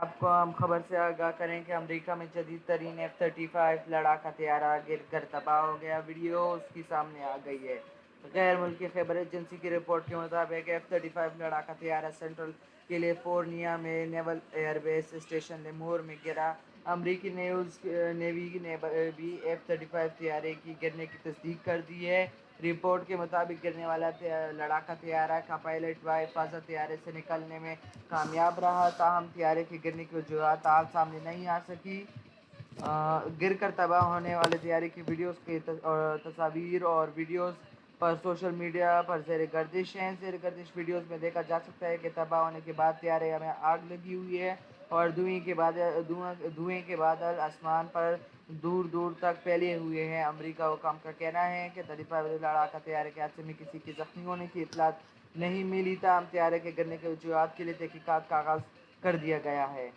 آپ کو ہم خبر سے آگاہ کریں کہ امریکہ میں جدید ترین F-35 لڑاکا طیارہ گر کر تباہ ہو گیا۔ ویڈیو اس کی سامنے آ گئی ہے۔ غیر ملکی خبر ایجنسی کی رپورٹ کے مطابق F-35 لڑاکا طیارہ سینٹرل کیلیفورنیا میں نیول ایئر بیس اسٹیشن لیمور میں گرا۔ امریکی نیوی نے بھی F-35 طیارے کی گرنے کی تصدیق کر دی ہے۔ رپورٹ کے مطابق گرنے والا لڑاکا طیارہ کا پائلٹ بحفاظت طیارے سے نکلنے میں کامیاب رہا، تاہم طیارے کے گرنے کی وجوہات تاحال سامنے نہیں آ سکی۔ گر کر تباہ ہونے والے طیارے کی ویڈیوز کی تصاویر اور ویڈیوز پر سوشل میڈیا پر زیر گردش ہیں۔ زیر گردش ویڈیوز میں دیکھا جا سکتا ہے کہ تباہ ہونے کے بعد طیارے میں آگ لگی ہوئی ہے اور دھوئیں کے بادل آسمان پر دور دور تک پھیلے ہوئے ہیں۔ امریکی حکام کا کہنا ہے کہ F-35 لڑاکا طیارے کے حادثے میں کسی کے زخمی ہونے کی اطلاع نہیں ملی، تاہم طیارے کے گرنے کی وجوہات کے لیے تحقیقات کا آغاز کر دیا گیا ہے۔